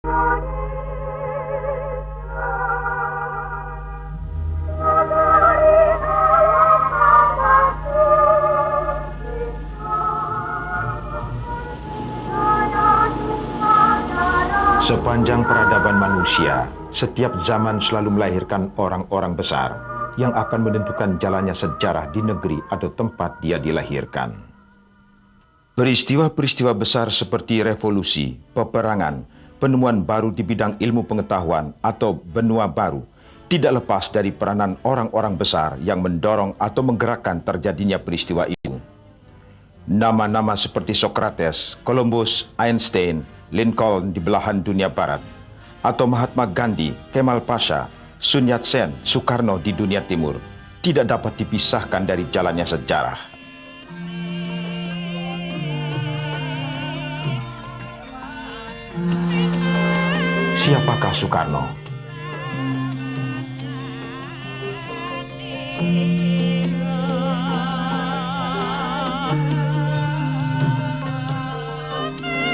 Sepanjang peradaban manusia, setiap zaman selalu melahirkan orang-orang besar yang akan menentukan jalannya sejarah di negeri atau tempat dia dilahirkan. Peristiwa-peristiwa besar seperti revolusi, peperangan, penemuan baru di bidang ilmu pengetahuan atau benua baru tidak lepas dari peranan orang-orang besar yang mendorong atau menggerakkan terjadinya peristiwa itu. Nama-nama seperti Socrates, Columbus, Einstein, Lincoln di belahan dunia barat, atau Mahatma Gandhi, Kemal Pasha, Sun Yat-sen, Soekarno di dunia timur tidak dapat dipisahkan dari jalannya sejarah. Siapakah Soekarno?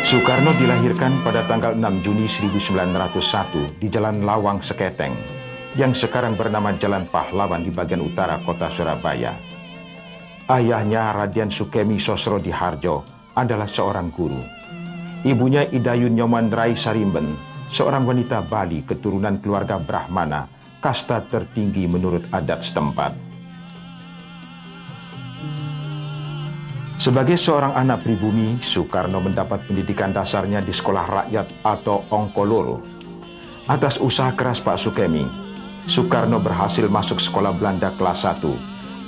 Soekarno dilahirkan pada tanggal 6 Juni 1901 di Jalan Lawang Seketeng, yang sekarang bernama Jalan Pahlawan di bagian utara kota Surabaya. Ayahnya Raden Sukemi Sosrodihardjo adalah seorang guru. Ibunya Idayun Nyomandrai Sarimben, seorang wanita Bali keturunan keluarga Brahmana, kasta tertinggi menurut adat setempat. Sebagai seorang anak pribumi, Soekarno mendapat pendidikan dasarnya di sekolah rakyat atau Ongkoloro. Atas usaha keras Pak Sukemi, Soekarno berhasil masuk sekolah Belanda kelas 1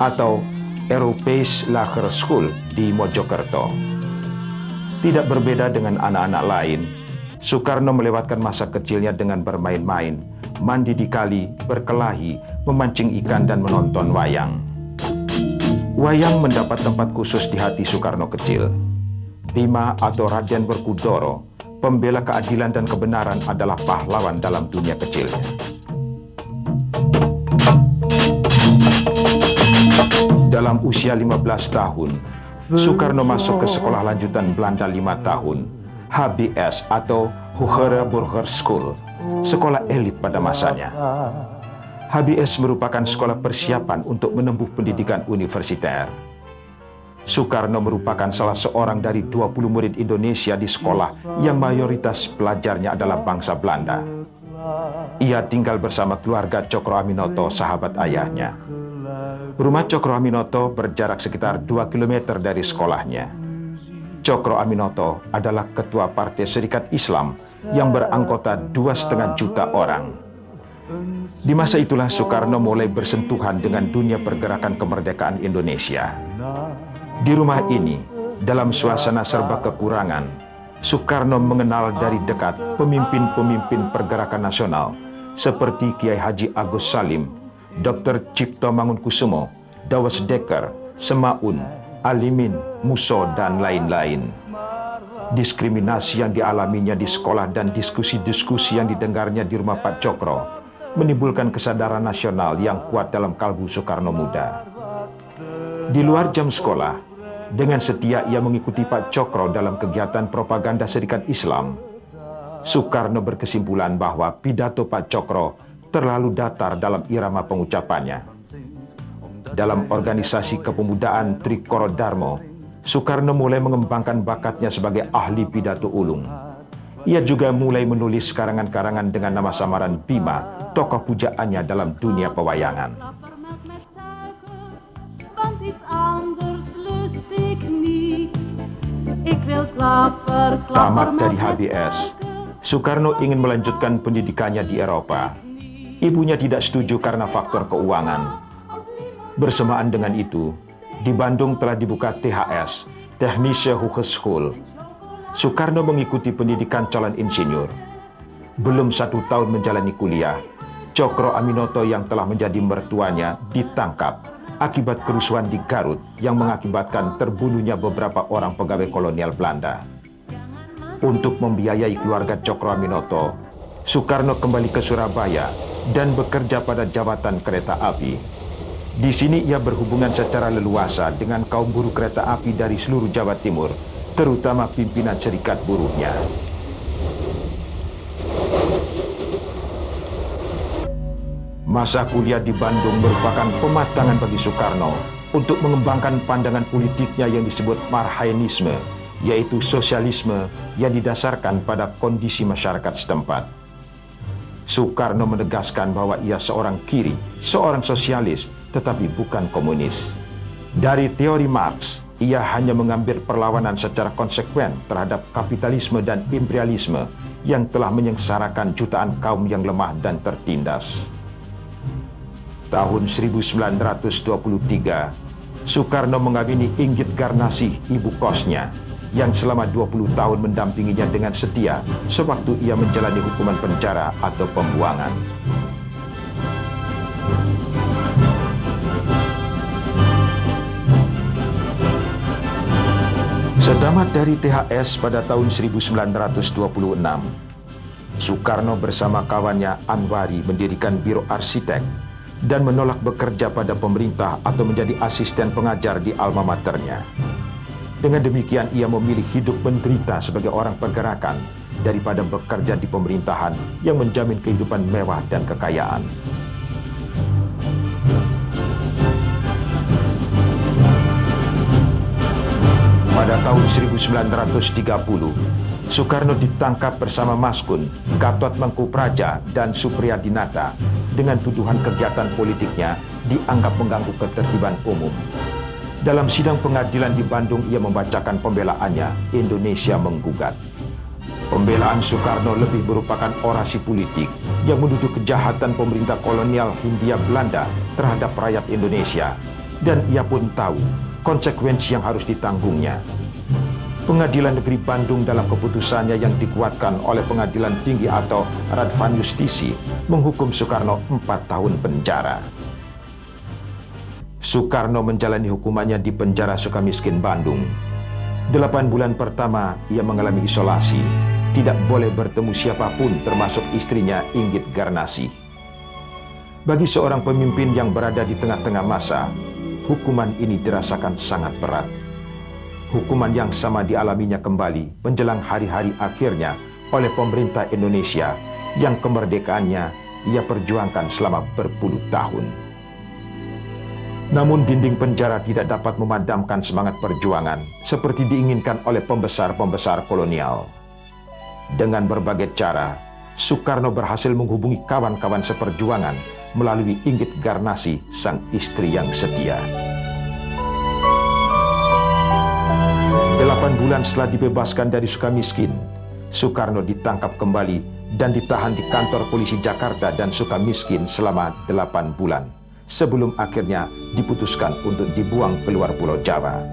atau Europees Lager School di Mojokerto. Tidak berbeda dengan anak-anak lain, Soekarno melewatkan masa kecilnya dengan bermain-main, mandi di kali, berkelahi, memancing ikan dan menonton wayang. Wayang mendapat tempat khusus di hati Soekarno kecil. Bima atau Raden Werkudara, pembela keadilan dan kebenaran, adalah pahlawan dalam dunia kecilnya. Dalam usia 15 tahun, Soekarno masuk ke sekolah lanjutan Belanda 5 tahun, HBS atau Hogere Burger School, sekolah elit pada masanya. HBS merupakan sekolah persiapan untuk menempuh pendidikan universiter. Soekarno merupakan salah seorang dari 20 murid Indonesia di sekolah yang mayoritas pelajarnya adalah bangsa Belanda. Ia tinggal bersama keluarga Cokro Aminoto, sahabat ayahnya. Rumah Cokro Aminoto berjarak sekitar 2 km dari sekolahnya. Cokro Aminoto adalah ketua Partai Serikat Islam yang beranggota 2,5 juta orang. Di masa itulah Soekarno mulai bersentuhan dengan dunia pergerakan kemerdekaan Indonesia. Di rumah ini, dalam suasana serba kekurangan, Soekarno mengenal dari dekat pemimpin-pemimpin pergerakan nasional seperti Kiai Haji Agus Salim, Dr. Cipto Mangunkusumo, Dawes Dekker, Semaun, Alimin, Muso, dan lain-lain. Diskriminasi yang dialaminya di sekolah dan diskusi-diskusi yang didengarnya di rumah Pak Cokro menimbulkan kesadaran nasional yang kuat dalam kalbu Soekarno muda. Di luar jam sekolah, dengan setia ia mengikuti Pak Cokro dalam kegiatan propaganda Serikat Islam. Soekarno berkesimpulan bahwa pidato Pak Cokro terlalu datar dalam irama pengucapannya. Dalam organisasi kepemudaan Trikoro Darmo, Soekarno mulai mengembangkan bakatnya sebagai ahli pidato ulung. Ia juga mulai menulis karangan-karangan dengan nama samaran Bima, tokoh pujaannya dalam dunia pewayangan. Tamat dari HBS, Soekarno ingin melanjutkan pendidikannya di Eropa. Ibunya tidak setuju karena faktor keuangan. Bersamaan dengan itu, di Bandung telah dibuka THS, Technische Hogeschool. Soekarno mengikuti pendidikan calon insinyur. Belum 1 tahun menjalani kuliah, Cokro Aminoto yang telah menjadi mertuanya ditangkap akibat kerusuhan di Garut yang mengakibatkan terbunuhnya beberapa orang pegawai kolonial Belanda. Untuk membiayai keluarga Cokro Aminoto, Soekarno kembali ke Surabaya dan bekerja pada jabatan kereta api. Di sini ia berhubungan secara leluasa dengan kaum buruh kereta api dari seluruh Jawa Timur, terutama pimpinan serikat buruhnya. Masa kuliah di Bandung merupakan pematangan bagi Soekarno untuk mengembangkan pandangan politiknya yang disebut Marhainisme, yaitu sosialisme yang didasarkan pada kondisi masyarakat setempat. Soekarno menegaskan bahwa ia seorang kiri, seorang sosialis, tetapi bukan komunis. Dari teori Marx, ia hanya mengambil perlawanan secara konsekuen terhadap kapitalisme dan imperialisme yang telah menyengsarakan jutaan kaum yang lemah dan tertindas. Tahun 1923, Soekarno mengawini Inggit Garnasih, ibu kosnya, yang selama 20 tahun mendampinginya dengan setia sewaktu ia menjalani hukuman penjara atau pembuangan. Setamat dari THS pada tahun 1926, Soekarno bersama kawannya Anwari mendirikan Biro Arsitek dan menolak bekerja pada pemerintah atau menjadi asisten pengajar di alma maternya. Dengan demikian ia memilih hidup menderita sebagai orang pergerakan daripada bekerja di pemerintahan yang menjamin kehidupan mewah dan kekayaan. Pada tahun 1930, Soekarno ditangkap bersama Maskun, Gatot Mengkupraja, dan Supriyadinata dengan tuduhan kegiatan politiknya dianggap mengganggu ketertiban umum. Dalam sidang pengadilan di Bandung, ia membacakan pembelaannya, Indonesia Menggugat. Pembelaan Soekarno lebih merupakan orasi politik yang menuduh kejahatan pemerintah kolonial Hindia Belanda terhadap rakyat Indonesia, dan ia pun tahu konsekuensi yang harus ditanggungnya. Pengadilan Negeri Bandung dalam keputusannya yang dikuatkan oleh Pengadilan Tinggi atau Radvan Justisi menghukum Soekarno 4 tahun penjara. Soekarno menjalani hukumannya di penjara Sukamiskin Bandung. 8 bulan pertama ia mengalami isolasi, tidak boleh bertemu siapapun termasuk istrinya Inggit Garnasih. Bagi seorang pemimpin yang berada di tengah-tengah masa, hukuman ini dirasakan sangat berat. Hukuman yang sama dialaminya kembali menjelang hari-hari akhirnya oleh pemerintah Indonesia yang kemerdekaannya ia perjuangkan selama berpuluh tahun. Namun dinding penjara tidak dapat memadamkan semangat perjuangan seperti diinginkan oleh pembesar-pembesar kolonial. Dengan berbagai cara, Soekarno berhasil menghubungi kawan-kawan seperjuangan melalui Inggit Garnasih, sang istri yang setia. 8 bulan setelah dibebaskan dari Sukamiskin, Soekarno ditangkap kembali dan ditahan di kantor polisi Jakarta dan Sukamiskin selama 8 bulan, sebelum akhirnya diputuskan untuk dibuang keluar Pulau Jawa.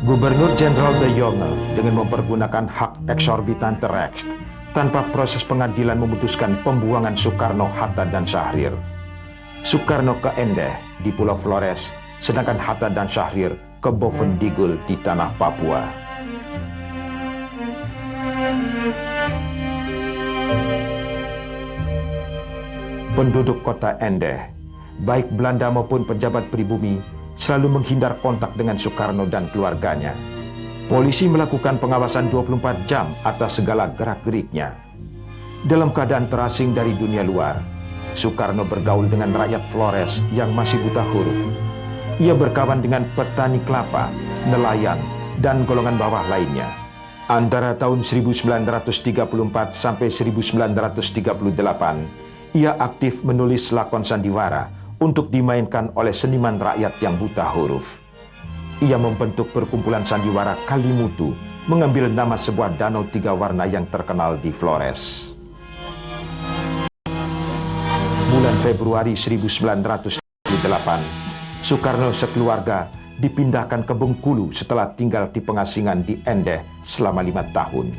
Gubernur Jenderal De Jonge dengan mempergunakan hak eksorbitan Recht tanpa proses pengadilan memutuskan pembuangan Soekarno, Hatta, dan Syahrir. Soekarno ke Endeh di Pulau Flores, sedangkan Hatta dan Syahrir ke Bovendigul di tanah Papua. Penduduk kota Endeh, baik Belanda maupun pejabat pribumi, selalu menghindar kontak dengan Soekarno dan keluarganya. Polisi melakukan pengawasan 24 jam atas segala gerak-geriknya. Dalam keadaan terasing dari dunia luar, Soekarno bergaul dengan rakyat Flores yang masih buta huruf. Ia berkawan dengan petani kelapa, nelayan, dan golongan bawah lainnya. Antara tahun 1934 sampai 1938, ia aktif menulis lakon sandiwara untuk dimainkan oleh seniman rakyat yang buta huruf. Ia membentuk perkumpulan sandiwara Kalimutu, mengambil nama sebuah danau 3 warna yang terkenal di Flores. Bulan Februari 1938, Soekarno sekeluarga dipindahkan ke Bengkulu setelah tinggal di pengasingan di Endeh selama 5 tahun.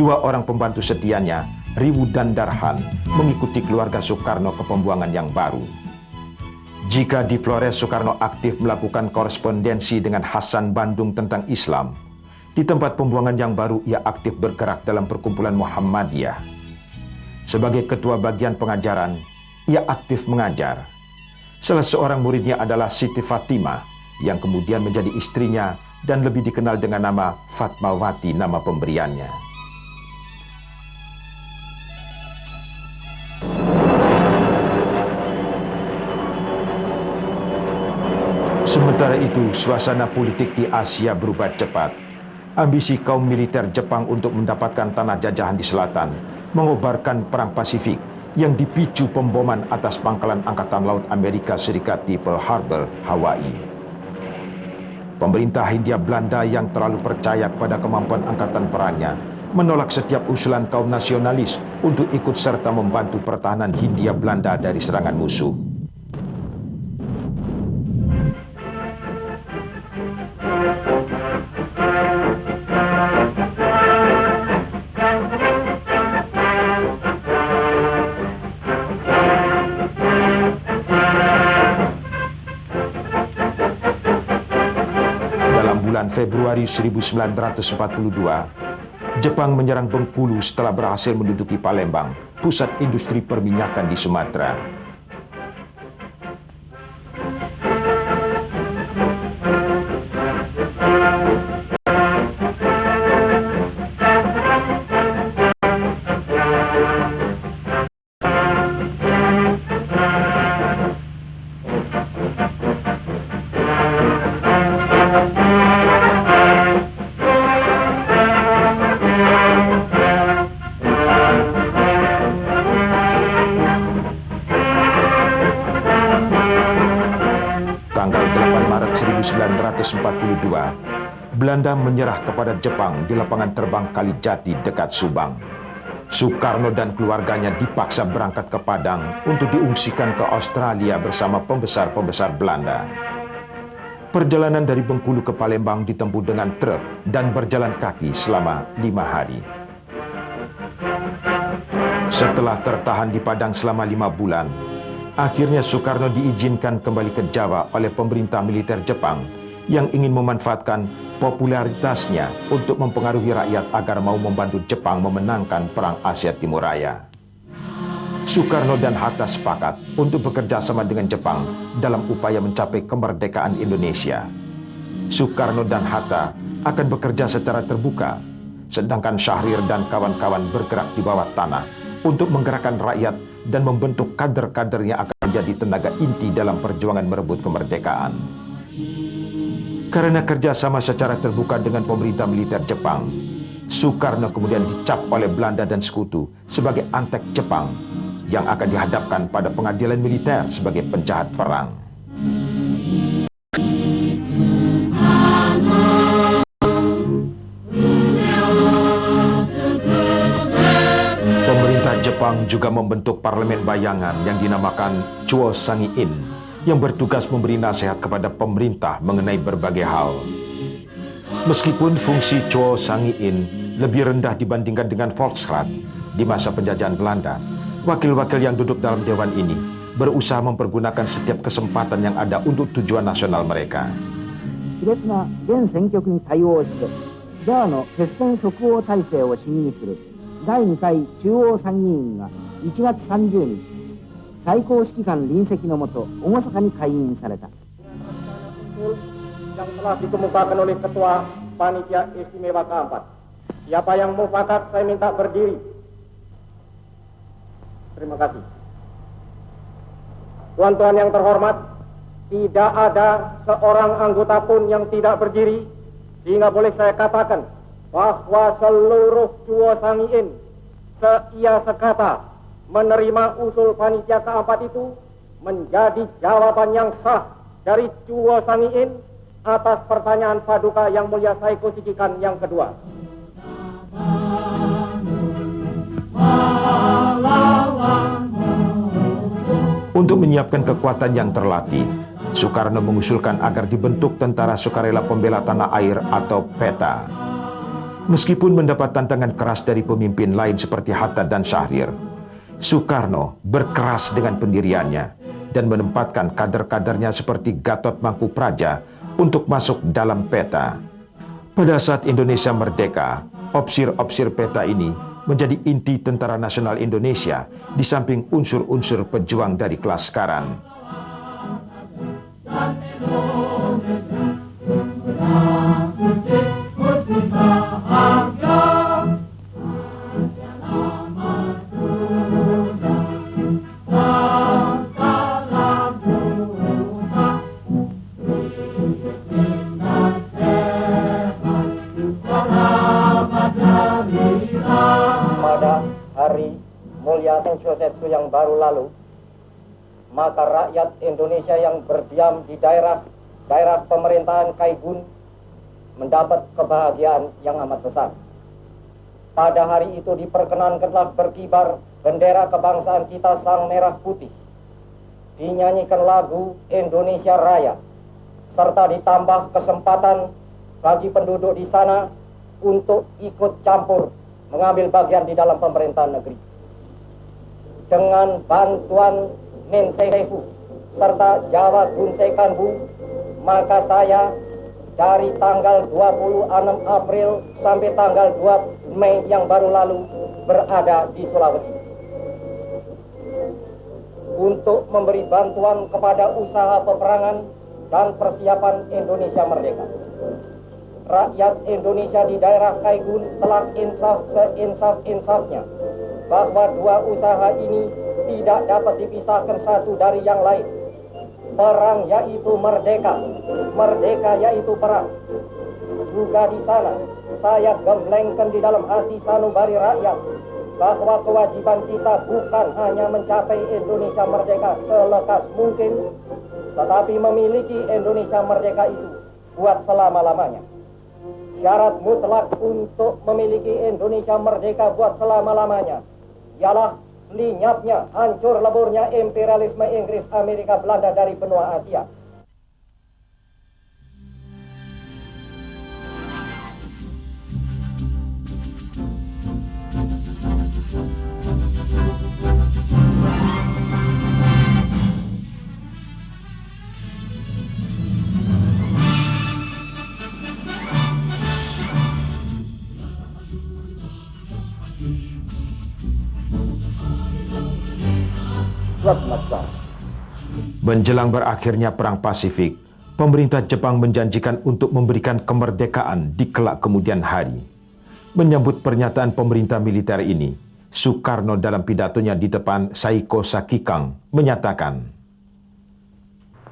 2 orang pembantu setianya, Riwu dan Darhan, mengikuti keluarga Soekarno ke pembuangan yang baru. Jika di Flores Soekarno aktif melakukan korespondensi dengan Hasan Bandung tentang Islam, di tempat pembuangan yang baru ia aktif bergerak dalam perkumpulan Muhammadiyah. Sebagai ketua bagian pengajaran, ia aktif mengajar. Salah seorang muridnya adalah Siti Fatimah, yang kemudian menjadi istrinya dan lebih dikenal dengan nama Fatmawati, nama pemberiannya. Sementara itu, suasana politik di Asia berubah cepat. Ambisi kaum militer Jepang untuk mendapatkan tanah jajahan di selatan mengobarkan Perang Pasifik yang dipicu pemboman atas pangkalan Angkatan Laut Amerika Serikat di Pearl Harbor, Hawaii. Pemerintah Hindia Belanda yang terlalu percaya pada kemampuan angkatan perangnya menolak setiap usulan kaum nasionalis untuk ikut serta membantu pertahanan Hindia Belanda dari serangan musuh. Februari 1942, Jepang menyerang Bengkulu setelah berhasil menduduki Palembang, pusat industri perminyakan di Sumatera. Tanggal 8 Maret 1942, Belanda menyerah kepada Jepang di lapangan terbang Kalijati dekat Subang. Soekarno dan keluarganya dipaksa berangkat ke Padang untuk diungsikan ke Australia bersama pembesar-pembesar Belanda. Perjalanan dari Bengkulu ke Palembang ditempuh dengan truk dan berjalan kaki selama 5 hari. Setelah tertahan di Padang selama 5 bulan, akhirnya Soekarno diizinkan kembali ke Jawa oleh pemerintah militer Jepang yang ingin memanfaatkan popularitasnya untuk mempengaruhi rakyat agar mau membantu Jepang memenangkan Perang Asia Timur Raya. Soekarno dan Hatta sepakat untuk bekerja sama dengan Jepang dalam upaya mencapai kemerdekaan Indonesia. Soekarno dan Hatta akan bekerja secara terbuka, sedangkan Syahrir dan kawan-kawan bergerak di bawah tanah untuk menggerakkan rakyat dan membentuk kader-kader yang akan menjadi tenaga inti dalam perjuangan merebut kemerdekaan. Karena kerjasama secara terbuka dengan pemerintah militer Jepang, Soekarno kemudian dicap oleh Belanda dan sekutu sebagai antek Jepang yang akan dihadapkan pada pengadilan militer sebagai penjahat perang. Jepang juga membentuk parlemen bayangan yang dinamakan Chuo Sangi-in yang bertugas memberi nasihat kepada pemerintah mengenai berbagai hal. Meskipun fungsi Chuo Sangi-in lebih rendah dibandingkan dengan Volksraad di masa penjajahan Belanda, wakil-wakil yang duduk dalam dewan ini berusaha mempergunakan setiap kesempatan yang ada untuk tujuan nasional mereka.第2回中央参議院が1月30日、最高指揮官臨席のもと、厳かに開院された。yang telah dikemukakan oleh Ketua Panitia Istimewa keempat. Siapa yang mufakat, saya minta berdiri. Terima kasih. Tuan-tuan yang terhormat, tidak ada seorang anggota pun yang tidak berdiri, sehingga boleh saya katakan bahwa seluruh Chuo Sangi-in seia sekata menerima usul panitia keempat itu menjadi jawaban yang sah dari Chuo Sangi-in atas pertanyaan Paduka Yang Mulia Saiko Shikikan yang kedua. Untuk menyiapkan kekuatan yang terlatih, Soekarno mengusulkan agar dibentuk Tentara Sukarela Pembela Tanah Air atau PETA. Meskipun mendapat tantangan keras dari pemimpin lain seperti Hatta dan Syahrir, Soekarno berkeras dengan pendiriannya dan menempatkan kader-kadernya seperti Gatot Mangkupraja untuk masuk dalam PETA. Pada saat Indonesia merdeka, opsir-opsir PETA ini menjadi inti Tentara Nasional Indonesia di samping unsur-unsur pejuang dari kelas sekarang. Massachusetts yang baru lalu, maka rakyat Indonesia yang berdiam di daerah pemerintahan Kaigun mendapat kebahagiaan yang amat besar. Pada hari itu diperkenankanlah berkibar bendera kebangsaan kita sang merah putih, dinyanyikan lagu Indonesia Raya, serta ditambah kesempatan bagi penduduk di sana untuk ikut campur mengambil bagian di dalam pemerintahan negeri. Dengan bantuan Nensefu serta Jawa Gunsekanbu, maka saya dari tanggal 26 April sampai tanggal 2 Mei yang baru lalu berada di Sulawesi untuk memberi bantuan kepada usaha peperangan dan persiapan Indonesia merdeka. Rakyat Indonesia di daerah Kaigun telah seinsaf-insafnya bahwa dua usaha ini tidak dapat dipisahkan satu dari yang lain. Perang yaitu merdeka, merdeka yaitu perang. Juga di sana saya gemblengkan di dalam hati sanubari rakyat bahwa kewajiban kita bukan hanya mencapai Indonesia merdeka selekas mungkin, tetapi memiliki Indonesia merdeka itu buat selama-lamanya. Syarat mutlak untuk memiliki Indonesia merdeka buat selama-lamanya ialah lenyapnya, hancur leburnya imperialisme Inggris, Amerika, Belanda dari benua Asia. Menjelang berakhirnya Perang Pasifik, pemerintah Jepang menjanjikan untuk memberikan kemerdekaan di kelak kemudian hari. Menyambut pernyataan pemerintah militer ini, Soekarno dalam pidatonya di depan Saiko Sakikang menyatakan,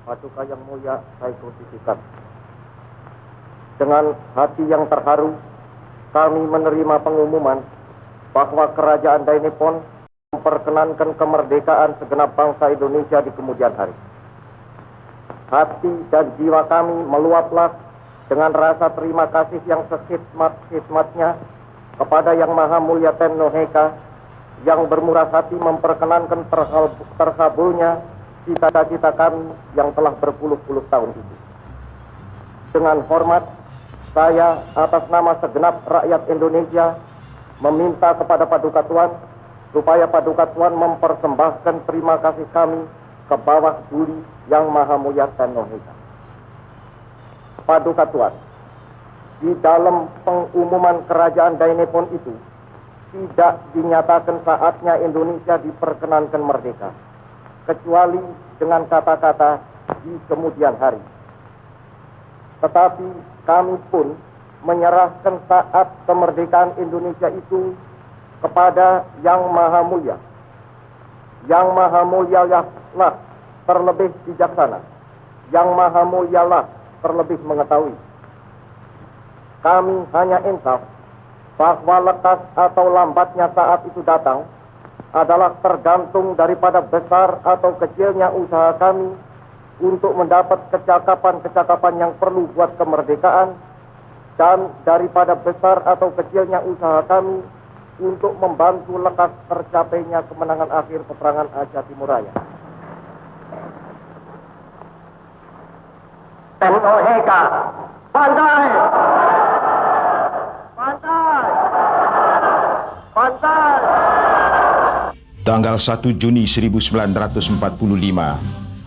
Paduka Yang Mulia Saiko Sakikang, dengan hati yang terharu, kami menerima pengumuman bahwa Kerajaan Dainippon memperkenankan kemerdekaan segenap bangsa Indonesia di kemudian hari. Hati dan jiwa kami meluaplah dengan rasa terima kasih yang sehikmat-hikmatnya kepada Yang Maha Mulia Tenno Heka yang bermurah hati memperkenankan terkabulnya cita-cita kami yang telah berpuluh-puluh tahun itu. Dengan hormat, saya atas nama segenap rakyat Indonesia meminta kepada Paduka Tuan supaya Paduka Tuan mempersembahkan terima kasih kami ke bawah budi Yang Maha Mulia Tenno Heka. Paduka Tuan, di dalam pengumuman Kerajaan Dainippon itu tidak dinyatakan saatnya Indonesia diperkenankan merdeka, kecuali dengan kata-kata di kemudian hari. Tetapi kami pun menyerahkan saat kemerdekaan Indonesia itu kepada Yang Maha Mulia. Yang Maha Mulia lah terlebih bijaksana. Yang Maha Mulia lah terlebih mengetahui. Kami hanya insaf bahwa lekas atau lambatnya saat itu datang adalah tergantung daripada besar atau kecilnya usaha kami untuk mendapat kecakapan-kecakapan yang perlu buat kemerdekaan, dan daripada besar atau kecilnya usaha kami untuk membantu lekas tercapainya kemenangan akhir peperangan Aceh Timur Raya. Tenno Heka, bantai! Bantai! Bantai! Tanggal 1 Juni 1945,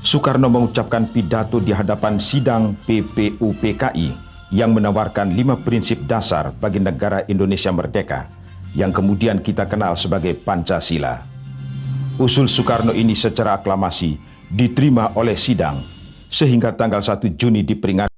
Soekarno mengucapkan pidato di hadapan sidang PPUPKI yang menawarkan 5 prinsip dasar bagi negara Indonesia merdeka, yang kemudian kita kenal sebagai Pancasila. Usul Soekarno ini secara aklamasi diterima oleh sidang, sehingga tanggal 1 Juni diperingati